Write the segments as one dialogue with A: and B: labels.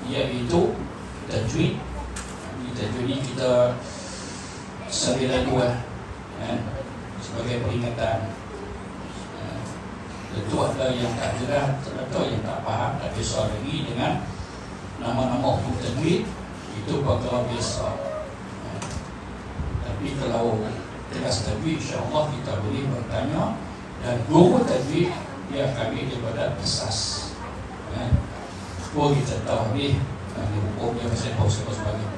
A: iaitu tajwid. Tajwid ini kita sambil lalu sebagai peringatan. Tentu ada yang tak jelas atau yang tak faham, tak kisah lagi dengan nama-nama hukum tajwid, itu perkara biasa. Tapi kalau kelas tajwid, insya-Allah kita boleh bertanya, dan guru tajwid dia akan ambil daripada asas. Baru kita tahu ni hukum dia pasal apa sebagainya.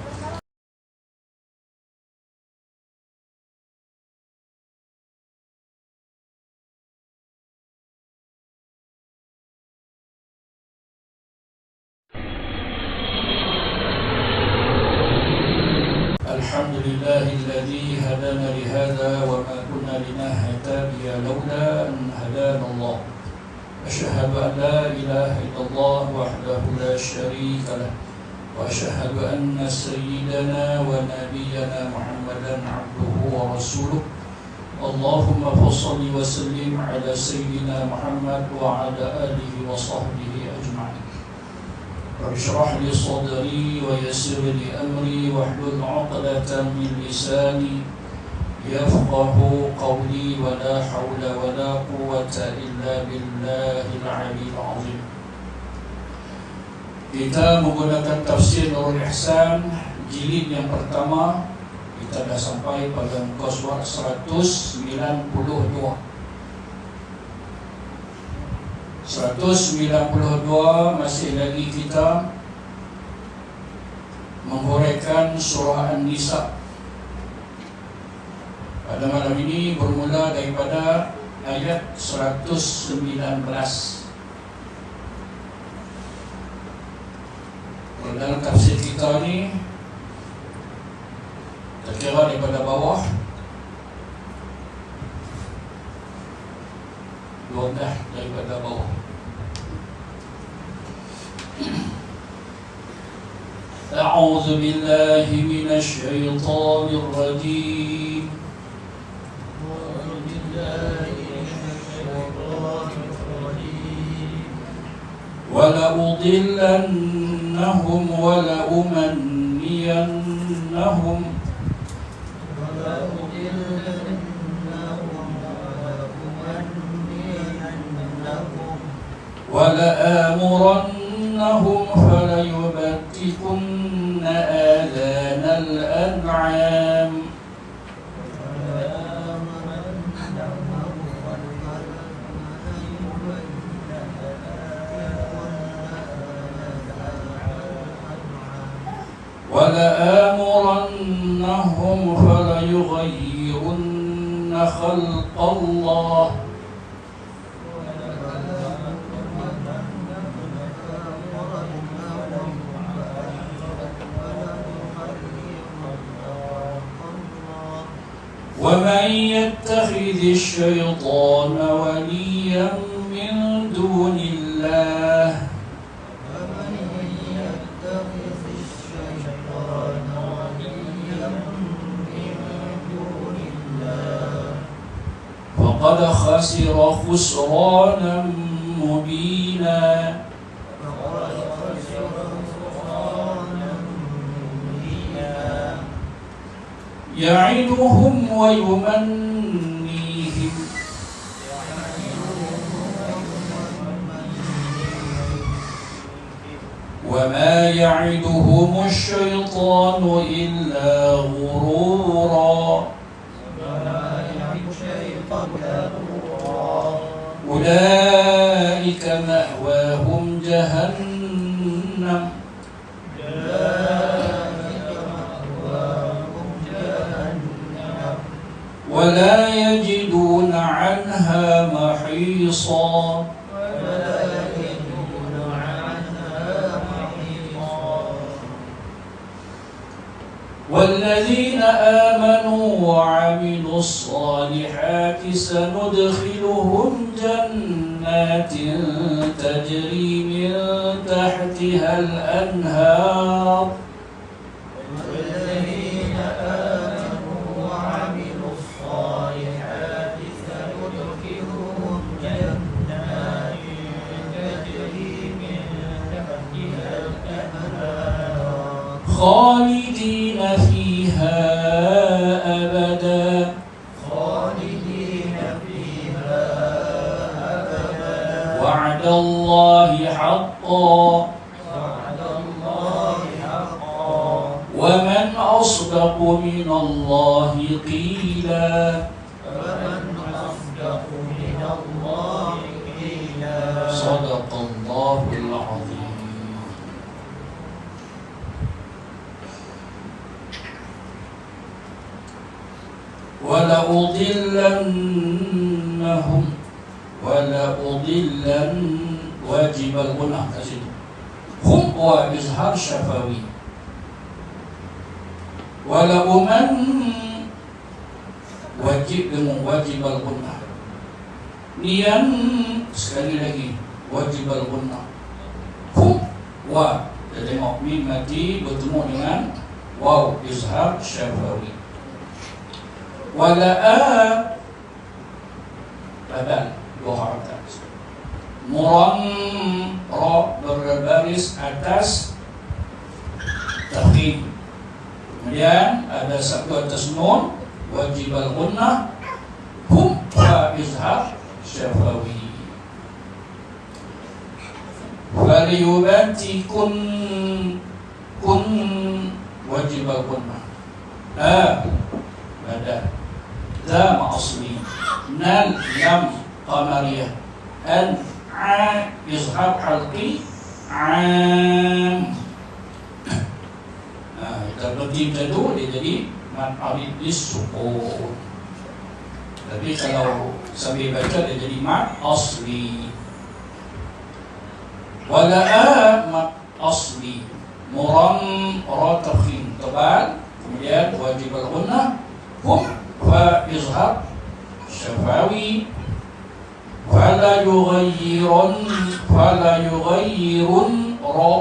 A: Alhamdulillahilladzi hadana lihada wa ma kunna linahtadiya laula an hadana Allah. Asyhadu an la ilaha illallah wahdahu la syarika lah, wa asyhadu anna sayyidana wa nabiyyana Muhammadan abduhu wa rasuluh. Allahumma fassalli wa sallim ala sayyidina Muhammad wa ala alihi wa sahbihi ajma'in. Rabbi li sadri wa yassir li amri wahlul 'uqdatam min lisani yafqahu qawli, wa la hawla wa la quwwata illa billahil 'aliyyil 'azim. Kita menggunakan tafsir Nurul Ihsan jilid yang pertama. Kita dah sampai pada muka surat 192. 192 masih lagi kita menghuraikan surah An-Nisa. Pada malam ini bermula daripada ayat 119. Dalam tafsir kita ni terkira daripada bawah 12 daripada bawah. A'udzu billahi minasy syaithanir rajim. Wala udillannahum wala umanniyannahum wala amurannahum falayubtikunna adhanal an'am wala amurannahum falayughayyirunna khalqallah وَمَنْ يَتَّخِذِ الشَّيْطَانَ وَلِيًّا مِنْ دُونِ اللَّهِ فَقَدْ خَسِرَ خُسْرَانًا مُبِينًا. يعدهم ويمنيهم وما يعدهم الشيطان إلا غرورا. أولئك مأواهم جهنم ولا يجدون عنها محيصا. والذين آمنوا وعملوا الصالحات سندخلهم جنات تجري من تحتها الأنهار خالدين فيها أبدا
B: خالدين فيها أبدا
A: وعد الله حقا
B: وعد الله حقا
A: ومن أصدق من الله قيلا
B: ومن أصدق من الله قيلا
A: صدق الله العظيم. ولأضلنهم واجب الغنى هم وإظهار شفوي ولأمن wajib al-gunnah. Nian sekali lagi wajib al-gunnah. Hum wa, kita tengok mim mati bertemu dengan waw izhar syafawi. Wala'a badal dua harakat. Muram ra berbaris atas tafkhim. Kemudian ada satu atas nun wajib al-gunnah hum wa izhar syafawi. Waliyubati kun wajib al-gunnah badal lam asli nal lam qamariyah an izhar halqi am. Terbertim tadu dia jadi mad alif lis-sukun. Tapi kalau sambil baca dia jadi mad asli. Wala'a mad asli muram ra tafkhim tebal, kemudian wajib al-gunnah hum fa izhar syafawi. Fala yughayyirun ra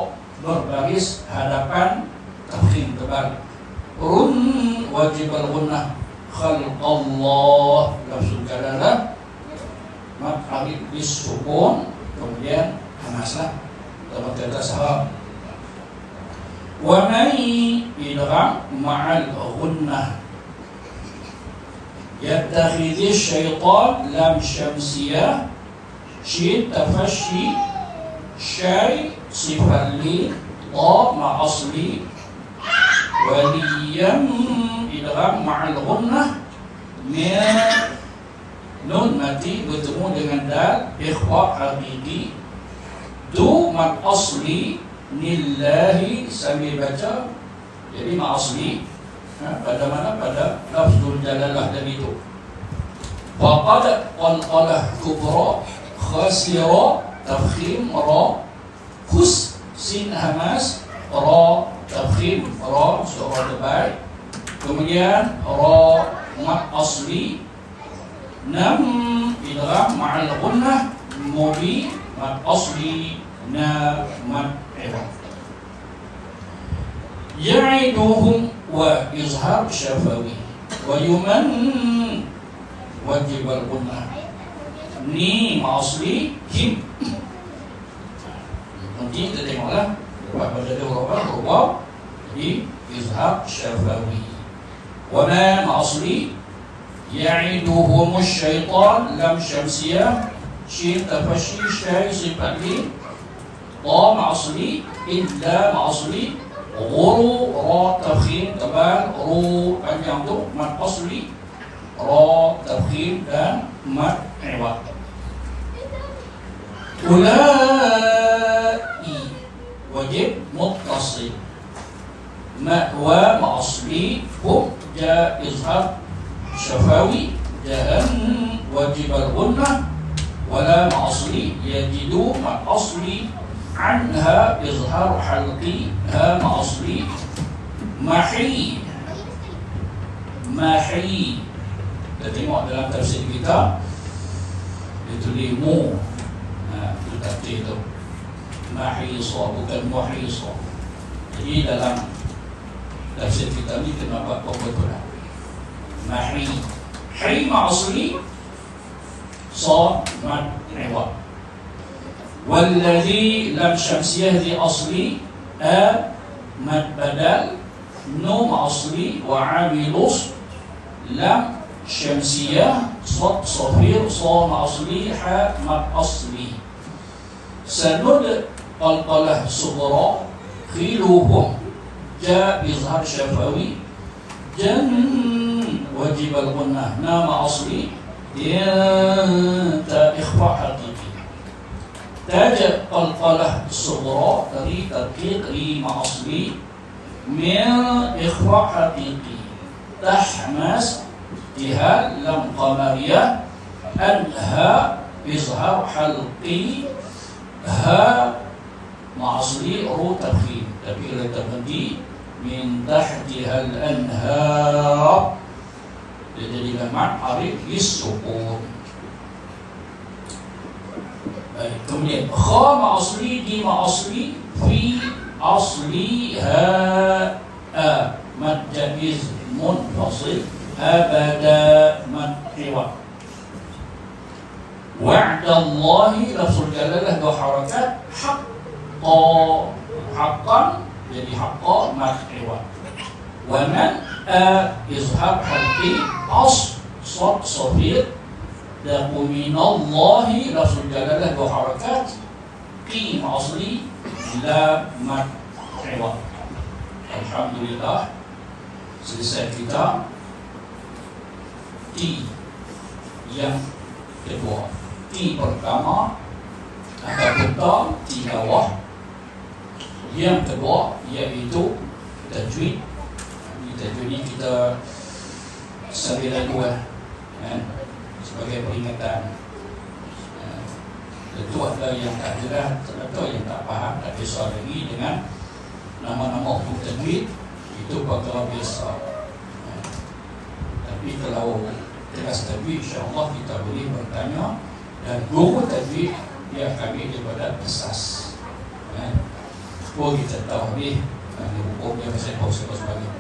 A: berbaris hadapan tafkhim tebal. Run wajib al-gunnah khalqallah lafzul jalalah mad alif bis-sukun, kemudian hamaslah dalam kata sahab. Wa man idgham ma'al gunnah yattakhidhi syaitan lam syamsiyah shin tafashi syai sifat li ta ma asli waliyam idgham ma'al gunnah nun mati bertemu dengan dal ikhfa haqiqi du mad asli nillahi sambil baca jadi mad asli pada mana? Pada lafzul jalalah tadi itu. Faqad qalqalah kubra khasira tafkhim ra khus sin hamas ra tafkhim ra surah tebal, kemudian ra mad asli nam idgham ma'al gunnah mubi mad asli na mad iwad. Ya'iduhum wa izhar syafawi wa yuman wajib al-gunnah ni ma'asli him. Nanti kita tengoklah pada huruf jadi izhar syafawi. Wa ma ma'asli ya'iduhum syaitan lam syamsiyah shin tafashi syai sifat li ta ma'asli illa ma'asli Guru ra tafkhim tebal ru panjang tu mad asli ra tafkhim dan mad iwad. Ulai wajib muttasil ma wa ma asli hum ja izhar syafawi dan wajib al-gunnah wala ma asli yajidu mad asli anha izhar halqi ha ma asli mahi. Kita tengok dalam tafsir kita ditulis mu, itu tafsir itu mahisa bukan muhisa. Jadi dalam tafsir kita ni kena buat pembetulan mahi ma asli sa mad iwad. والذي لم شمسيه ذي أصلي mad badal, nun asli, wa amilus, lam syamsiyah, sad safir, sad asli, ha mad asli. Sanud qalqalah sughra, khiluhum, ja izhar syafawi, jan wajib al-gunnah, nama asli, ta ikhfa haqiqi. Taj qalqalah sughra, dari tarqiq lima asli, min ikhfa haqiqi. Tahmas jihad lam qamariyah, anha izhar halqi, ha ma'asli ru tafkhim, tapi kalau terhenti min tahtiha al-anhar, dia jadi lamad arif bisukun. Baik, kemudian kha ma'asli, di ma'asli, fi asliha, a mad jaiz munfasil, abada mad iwad. Wa'dallahi lafzul jalalah dua harakat, haqqa, haqqan jadi haqqa mad iwad. Wa man izhar halqi, as sad safir, daku minallahi lafzul jalalah dua harakat, qi asli, la mad iwad. Alhamdulillah, selesai kita T yang kedua. T pertama ataupun ta tilawah, yang kedua iaitu tajwid. Tajwid ini kita sambil dua sebagai peringatan. Tentu ada yang tak jelas, ada yang tak faham, tak biasa lagi dengan nama-nama hukum tajwid, itu perkara biasa. Tapi kalau kelas tajwid, insyaAllah kita boleh bertanya, dan guru tajwid dia kami daripada asas. Kita tahu ni hukum dia, saya tahu sebagainya.